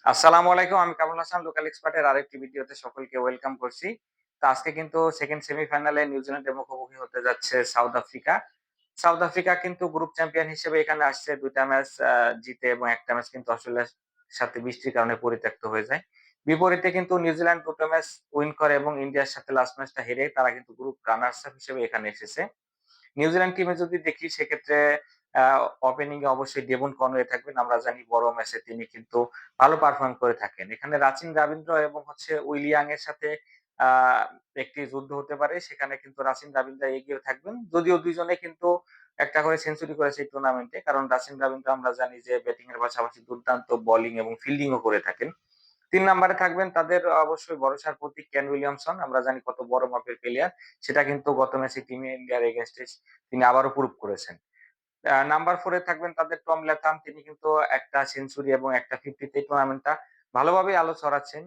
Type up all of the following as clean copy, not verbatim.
আসসালামু আলাইকুম। আমি কামরুল হাসান লোকাল এক্সপার্টের আরেকটি ভিডিওতে সকলকে ওয়েলকাম করছি। তো আজকে কিন্তু সেকেন্ড সেমিফাইনালে নিউজিল্যান্ডের মুখোমুখি হতে যাচ্ছে সাউথ আফ্রিকা। সাউথ আফ্রিকা কিন্তু গ্রুপ চ্যাম্পিয়ন হিসেবে এখানে আসছে ২ টা ম্যাচ জিতে এবং ১ টা ম্যাচ কিন্তু অস্ট্রেলিয়ার সাথে বৃষ্টির কারণে পরিত্যক্ত হয়ে যায়। বিপরীতে কিন্তু নিউজিল্যান্ড ২ টো ম্যাচ উইন করে এবং ইন্ডিয়ার সাথে লাস্ট ম্যাচটা হেরে তারা কিন্তু গ্রুপ রানার্স আপ হিসেবে এখানে এসেছে। নিউজিল্যান্ড টিমে যদি দেখি সেক্ষেত্রে আ ওপেনিং এ অবশ্যই ডেভন কনওয়ে থাকবেন। আমরা জানি বড় ম্যাচে তিনি কিন্তু ভালো পারফর্ম করে থাকেন। এখানে রাচিন রবীন্দ্র এবং উইলিয়াং এর সাথে আ একটি যুদ্ধ হতে পারে। সেখানে কিন্তু রাচিন রবীন্দ্র এগিয়ে থাকবেন। যদিও ২ জনে কিন্তু একটা করে সেঞ্চুরি করেছে এই টুর্নামেন্টে। কারণ রাচিন রবীন্দ্র আমরা জানি যে ব্যাটিং এর পাশাপাশি দুর্দান্ত বোলিং এবং ফিল্ডিং ও করে থাকেন। ৩ নাম্বারে থাকবেন তাদের অবশ্যই ভরসার প্রতীক কেন উইলিয়ামসন। আমরা জানি কত বড় মাপের প্লেয়ার। সেটা কিন্তু গত ম্যাচে টিম ইন্ডিয়ার এগেইনস্ট এ তিনি আবারও প্রুভ করেছেন। নাম্বার 4 এ থাকবেন তাদের টম ল্যাথাম। তিনি কিন্তু একটা সেঞ্চুরি এবং একটা 50 তে টুর্নামেন্টটা ভালোভাবেই আলো ছড়াচ্ছেন।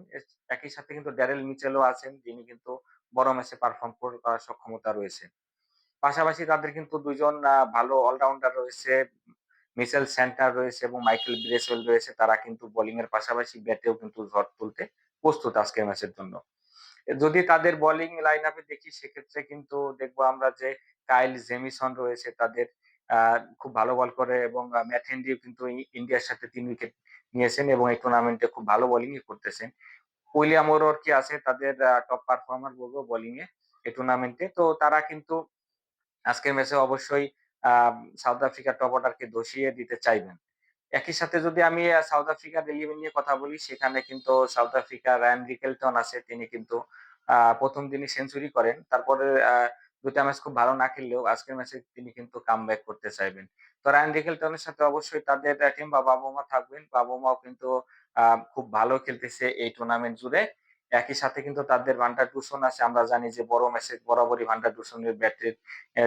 একই সাথে কিন্তু ড্যারেল মিচেলও আছেন, যিনি কিন্তু বড় ম্যাচে পারফর্ম করার সক্ষমতা রয়েছে। পাশাপাশি তাদের কিন্তু ২ জন ভালো অলরাউন্ডার রয়েছে। মিচেল সেন্টার রয়েছে এবং মাইকেল ব্রেসওয়েল রয়েছে। তারা কিন্তু বোলিং এর পাশাপাশি ব্যাটেও কিন্তু ঝড় তুলতে প্রস্তুত আজকের ম্যাচের জন্য। যদি তাদের বোলিং লাইন আপে দেখি সেক্ষেত্রে কিন্তু দেখবো আমরা যে কাইল জেমিসন রয়েছে তাদের খুব ভালো বল করে এবং ম্যাট হেনরিও কিন্তু ইন্ডিয়ার সাথে ৩ উইকেট নিয়েছেন এবং এই টুর্নামেন্টে খুব ভালো বোলিংই করতেছেন। উইলিয়াম ওরোরকি আছে তাদের টপ পারফর্মার বলবো বোলিং এ এই টুর্নামেন্টে। তো তারা কিন্তু আজকের ম্যাচে অবশ্যই আ সাউথ আফ্রিকার টপ অর্ডারকে ধসিয়ে দিতে চাইবেন। একই সাথে যদি আমি সাউথ আফ্রিকার 11 নিয়ে কথা বলি, সেখানে কিন্তু সাউথ আফ্রিকার রায়ান রিকেলটন আছে। তিনি কিন্তু ১ম দিনই সেঞ্চুরি করেন। তারপরে ২ টা ম্যাচ খুব ভালো না খেললেও আজকের ম্যাচে তিনি কিন্তু কামব্যাক করতে চাইবেন। তো রায়ান রিকেলটনের সাথে অবশ্যই তাদের কিংবা বাবা-মা থাকবেন। বাবা-মাও কিন্তু আ খুব ভালো খেলতেছে এই টুর্নামেন্ট জুড়ে। একই সাথে কিন্তু তাদের ভান্ডার ডুসন আছে। আমরা জানি যে বড় ম্যাচে বরাবরই ভান্ডার ডুসনের ব্যাটের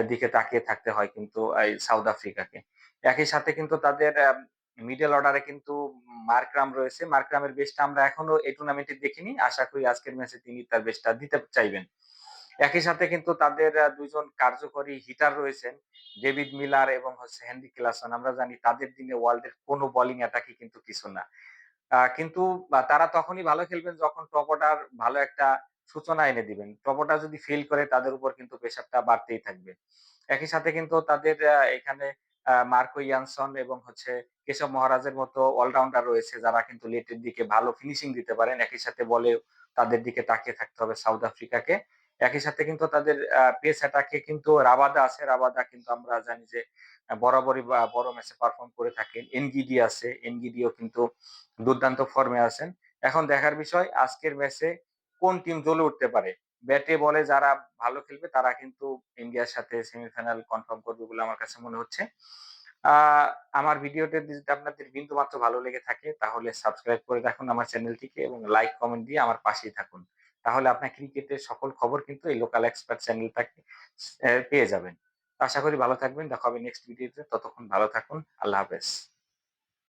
দিকে তাকিয়ে থাকতে হয় কিন্তু এই সাউথ আফ্রিকাকে। একই সাথে কিন্তু তাদের মিডল অর্ডারে কিন্তু মার্করাম রয়েছে। মার্করামের বেস্টটা আমরা এখনো এই টুর্নামেন্টে দেখিনি। আশা করি আজকের ম্যাচে তিনি তার বেস্টটা দিতে চাইবেন। একই সাথে কিন্তু তাদের ২ জন কার্যকরী হিটার রয়েছেন। ডেভিড মিলার এবং হেনরি ক্লাসন। আমরা জানি তাদের দিনে ওয়ার্ল্ডের কোন বোলিং অ্যাটাকই কিন্তু কিছু না। কিন্তু তারা তখনই ভালো খেলবেন যখন টপ অর্ডার ভালো একটা সূচনা এনে দিবেন। টপ অর্ডার যদি ফেইল করে তাদের উপর কিন্তু প্রেশারটা বাড়তেই থাকবে। একই সাথে কিন্তু তাদের এখানে মার্কো ইয়ানসন এবং কেশব মহারাজের মতো অলরাউন্ডার রয়েছে যারা কিন্তু লেটের দিকে ভালো ফিনিশিং দিতে পারেন। একই সাথে বলেও তাদের দিকে তাকিয়ে থাকতে হবে সাউথ আফ্রিকাকে। একই সাথে কিন্তু তাদের পেস অ্যাটাকে কিন্তু রাবাদা আছে। রাবাদা কিন্তু আমরা জানি যে বরাবরই বড় ম্যাচে পারফর্ম করে থাকেন। এনগিডি আছে। এনগিডিও কিন্তু দুর্দান্ত ফর্মে আছেন। এখন দেখার বিষয় আজকের ম্যাচে কোন টিম জ্বলে উঠতে পারে। ব্যাটে বলে যারা ভালো খেলবে তারা কিন্তু ইন্ডিয়ার সাথে সেমিফাইনাল কনফার্ম করবে বলে আমার কাছে মনে হচ্ছে। আ আমার ভিডিওটা যদি আপনাদের বিন্দুমাত্র ভালো লেগে থাকে তাহলে সাবস্ক্রাইব করে রাখুন আমার চ্যানেলটিকে এবং লাইক কমেন্ট দিয়ে আমার পাশেই থাকুন। তাহলে আপনার ক্রিকেটের সকল খবর কিন্তু এই লোকাল এক্সপার্ট চ্যানেলটাকে পেয়ে যাবেন। আশা করি ভালো থাকবেন। দেখা হবে নেক্সট ভিডিওতে। ততক্ষণ ভালো থাকুন। আল্লাহ হাফেজ।